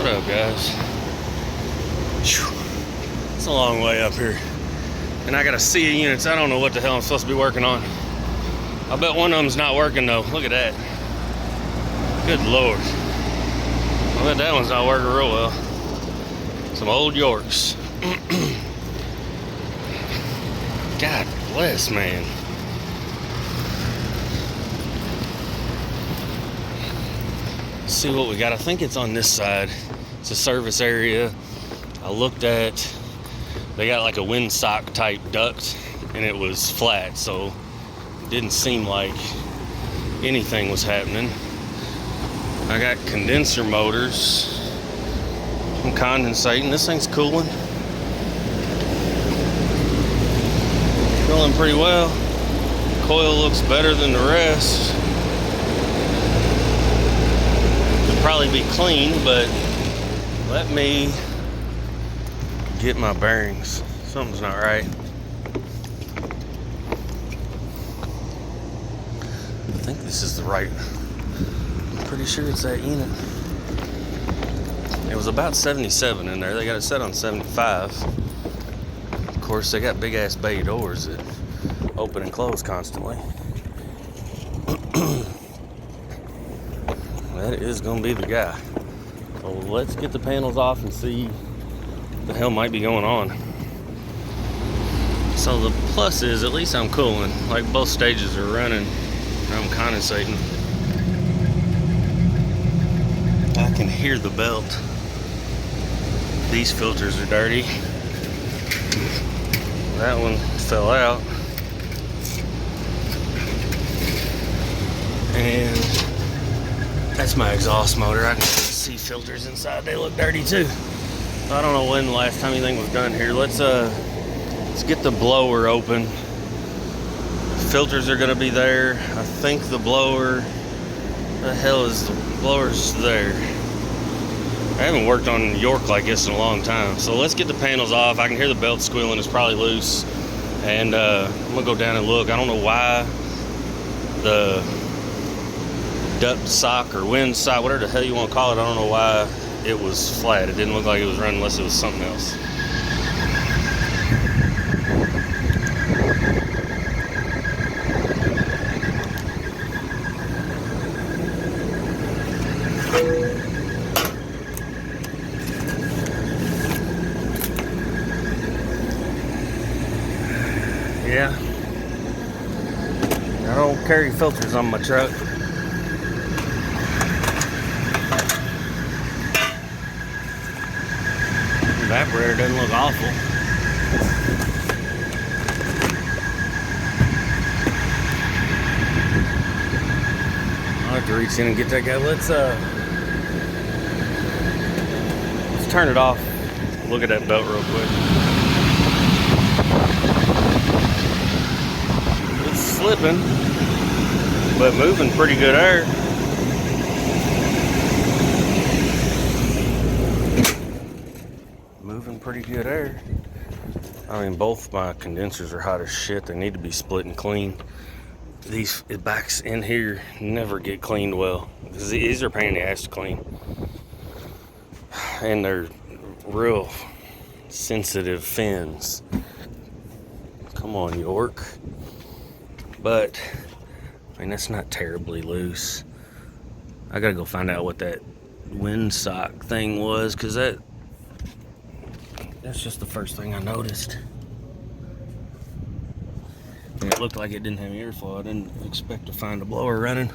What up, guys? It's a long way up here. And I got a sea of units. I don't know what the hell I'm supposed to be working on. I bet one of them's not working though. Look at that. Good Lord. I bet that one's not working real well. Some old Yorks. God bless, man. Let's see what we got. I think it's on this side. It's a service area. I looked at, they got like a windsock type duct and it was flat, so it didn't seem like anything was happening. I got condenser motors. I'm condensating. This thing's cooling. Cooling pretty well. Coil looks better than the rest. Could probably be clean, but let me get my bearings. Something's not right. I think this is the right. I'm pretty sure it's that unit. It was about 77 in there. They got it set on 75. Of course, they got big ass bay doors that open and close constantly. That is gonna be the guy. So let's get the panels off and see what the hell might be going on. So the plus is at least I'm cooling. Like both stages are running. I'm condensating. I can hear the belt. These filters are dirty. That one fell out. And that's my exhaust motor. I can see filters inside. They look dirty too. So I don't know when the last time anything was done here. Let's get the blower open. Filters are gonna be there. I think the blower, the hell is the blower's there? I haven't worked on York like this in a long time. So let's get the panels off. I can hear the belt squealing. It's probably loose. And I'm gonna go down and look. I don't know why the duct sock or wind sock, whatever the hell you want to call it, I don't know why it was flat. It didn't look like it was running unless it was something else. Yeah, I don't carry filters on my truck. Evaporator doesn't look awful. I'll have to reach in and get that guy. Let's turn it off. Look at that belt real quick. It's slipping, but moving pretty good air. Moving pretty good air. I mean, both my condensers are hot as shit. They need to be split and clean. These backs in here never get cleaned well. These are a pain in the ass to clean. And they're real sensitive fins. Come on, York. But, I mean, that's not terribly loose. I gotta go find out what that windsock thing was, because that's just the first thing I noticed. And it looked like it didn't have airflow. I didn't expect to find a blower running,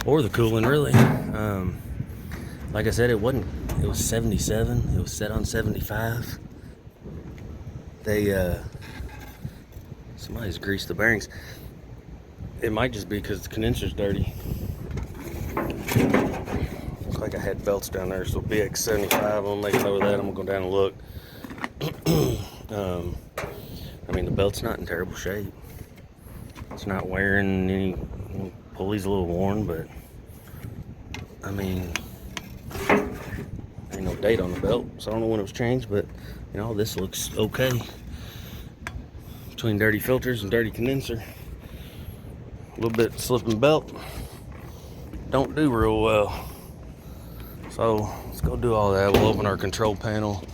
or the cooling really. Like I said, it was 77. It was set on 75. Somebody's greased the bearings. It might just be because the condenser's dirty. Looks like I had belts down there, so BX75. I'm gonna make a note of that. I'm gonna go down and look. I mean, the belt's not in terrible shape. It's not wearing any. Pulley's a little worn, but I mean, ain't no date on the belt, so I don't know when it was changed. But you know, this looks okay. Between dirty filters and dirty condenser, a little bit slipping belt. Don't do real well. So let's go do all that. We'll open our control panel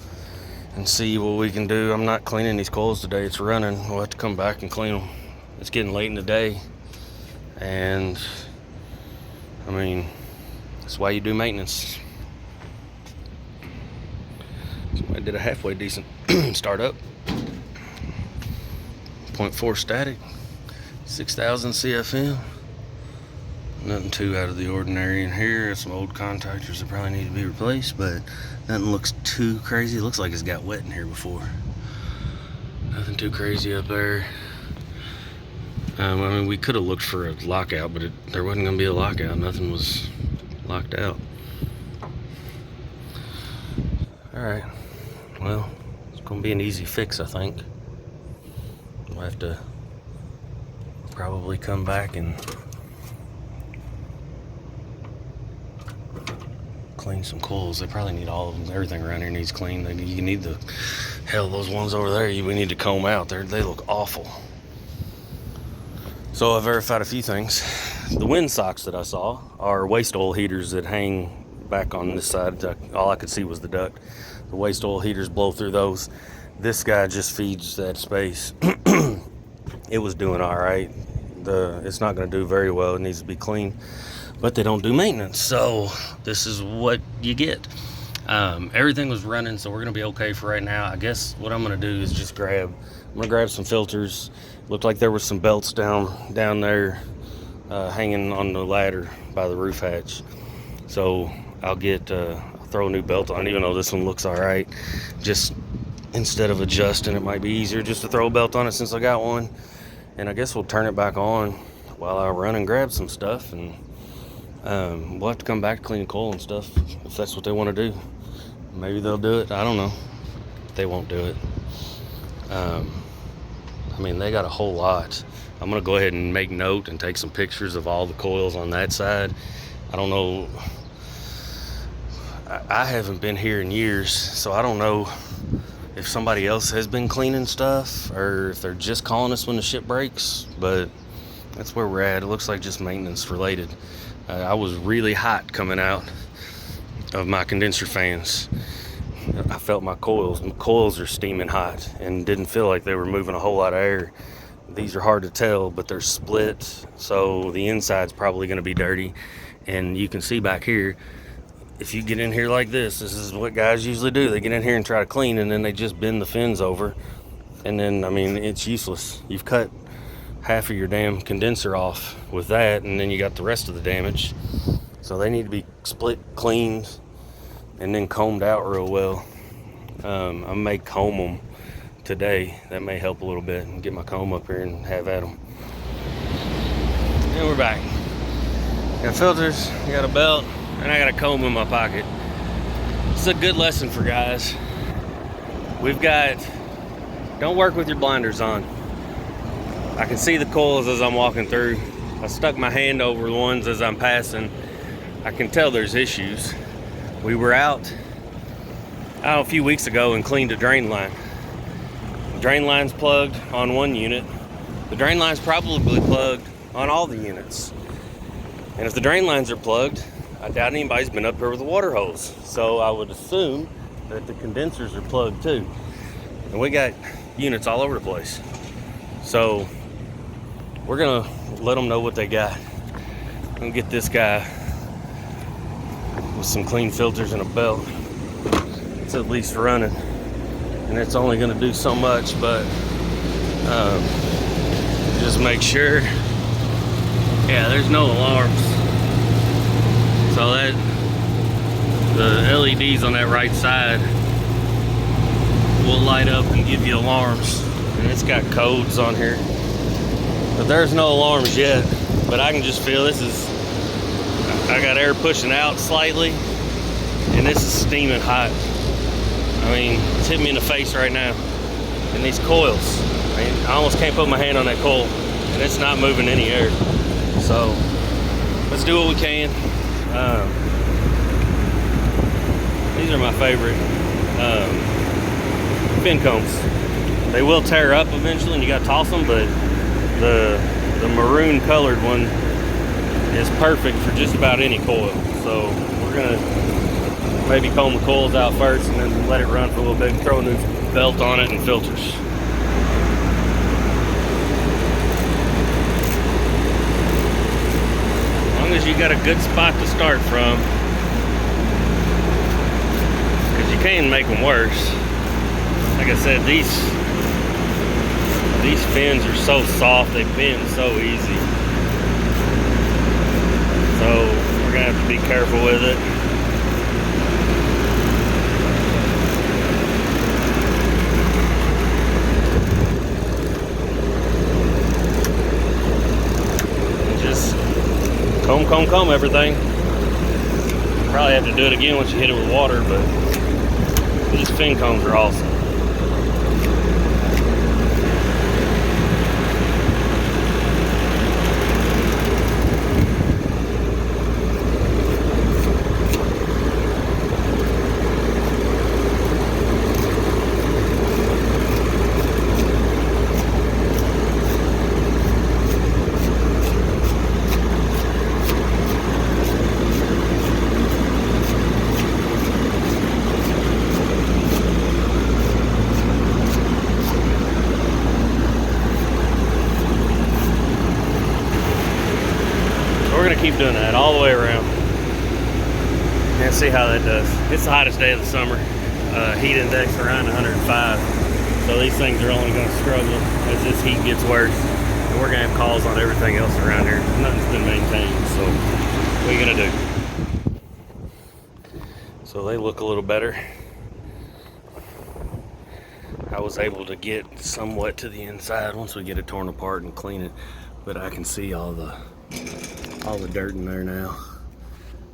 and see what we can do. I'm not cleaning these coils today. It's running. We'll have to come back and clean them. It's getting late in the day, and I mean, that's why you do maintenance. So I did a halfway decent startup. 0.4 static, 6,000 CFM. Nothing too out of the ordinary in here. Some old contactors that probably need to be replaced, but nothing looks too crazy. It looks like it's got wet in here before. Nothing too crazy up there. I mean, we could have looked for a lockout, but there wasn't going to be a lockout. Nothing was locked out. Alright, well, it's going to be an easy fix, I think. We'll have to probably come back and clean some coils. They probably need all of them. Everything around here needs cleaned. You need the hell, those ones over there we need to comb out. They look awful. So I verified a few things. The wind socks that I saw are waste oil heaters that hang back on this side. All I could see was the duct. The waste oil heaters blow through those. This guy just feeds that space. It was doing all right. It's not going to do very well. It needs to be clean, but they don't do maintenance. So this is what you get. Everything was running, so we're going to be okay for right now. I guess what I'm going to do is just I'm going to grab some filters. Looked like there was some belts down there hanging on the ladder by the roof hatch. So I'll throw a new belt on, even though this one looks all right. Just instead of adjusting, it might be easier just to throw a belt on it since I got one. And I guess we'll turn it back on while I run and grab some stuff, and we'll have to come back to clean the coil and stuff if that's what they want to do. Maybe they'll do it. I don't know. They won't do it. I mean, they got a whole lot. I'm going to go ahead and make note and take some pictures of all the coils on that side. I don't know. I haven't been here in years, so I don't know if somebody else has been cleaning stuff or if they're just calling us when the ship breaks, but that's where we're at. It looks like just maintenance related. I was really hot coming out of my condenser fans. I felt my coils are steaming hot and didn't feel like they were moving a whole lot of air. These are hard to tell, but they're split, so the inside's probably going to be dirty. And you can see back here, if you get in here like this is what guys usually do. They get in here and try to clean, and then they just bend the fins over, and then, I mean, it's useless. You've cut half of your damn condenser off with that, and then you got the rest of the damage. So they need to be split, cleaned, and then combed out real well. I may comb them today. That may help a little bit, and get my comb up here and have at them. And we're back. Got filters, got a belt, and I got a comb in my pocket. It's a good lesson for guys. Don't work with your blinders on. I can see the coils as I'm walking through. I stuck my hand over the ones as I'm passing. I can tell there's issues. We were out a few weeks ago and cleaned a drain line. The drain line's plugged on one unit. The drain line's probably plugged on all the units. And if the drain lines are plugged, I doubt anybody's been up here with a water hose. So I would assume that the condensers are plugged too. And we got units all over the place. So we're gonna let them know what they got. I'm gonna get this guy with some clean filters and a belt. It's at least running, and it's only going to do so much, but just make sure. Yeah, there's no alarms, so that the LEDs on that right side will light up and give you alarms, and it's got codes on here, but there's no alarms yet. But I can just feel I got air pushing out slightly, and this is steaming hot. I mean, it's hitting me in the face right now. And these coils, I almost can't put my hand on that coil, and it's not moving any air. So let's do what we can. These are my favorite fin combs. They will tear up eventually, and you gotta toss them, but the maroon colored one is perfect for just about any coil. So we're gonna maybe comb the coils out first and then let it run for a little bit and throw a new belt on it and filters. As long as you got a good spot to start from, because you can make them worse. Like I said, these fins are so soft, they bend so easy. So we're gonna have to be careful with it. And just comb everything. Probably have to do it again once you hit it with water, but these fin combs are awesome. We're gonna keep doing that all the way around and see how that does. It's the hottest day of the summer. Heat index around 105. So these things are only gonna struggle as this heat gets worse. And we're gonna have calls on everything else around here. Nothing's been maintained, so what are you gonna do? So they look a little better. I was able to get somewhat to the inside once we get it torn apart and clean it, but I can see all the dirt in there now.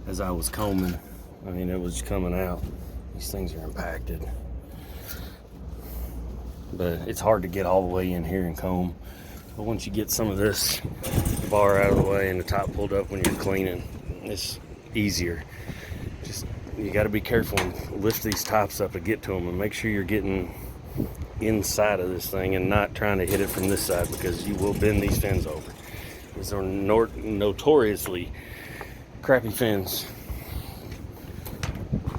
As I was combing, I mean, it was coming out. These things are impacted, but it's hard to get all the way in here and comb. But once you get some of this bar out of the way and the top pulled up when you're cleaning, it's easier. Just, you got to be careful and lift these tops up to get to them, and make sure you're getting inside of this thing and not trying to hit it from this side, because you will bend these fins over. These are notoriously crappy fins.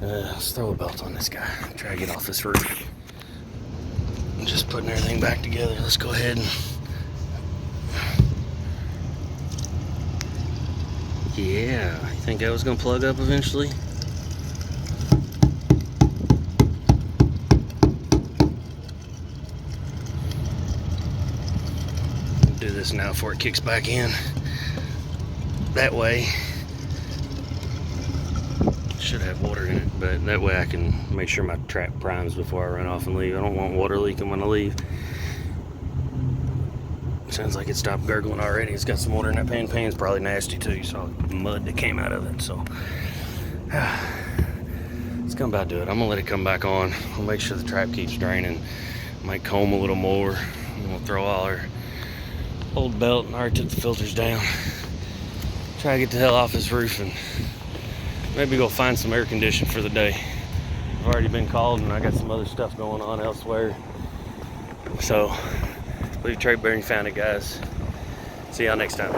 Let's throw a belt on this guy. Try to get off this roof. I'm just putting everything back together. Let's go ahead and... Yeah, I think that was going to plug up eventually. Do this now before it kicks back in. That way, should have water in it, but that way I can make sure my trap primes before I run off and leave. I don't want water leaking when I leave. Sounds like it stopped gurgling already. It's got some water in that pan. Pan's probably nasty too. You saw the mud that came out of it, so it's gonna about do it. I'm gonna let it come back on. I'll make sure the trap keeps draining. Might comb a little more, and we'll throw all our old belt, and I already took the filters down. Try to get the hell off this roof and maybe go find some air conditioning for the day. I've already been called and I got some other stuff going on elsewhere. So, I believe trade bearing found it, guys. See y'all next time.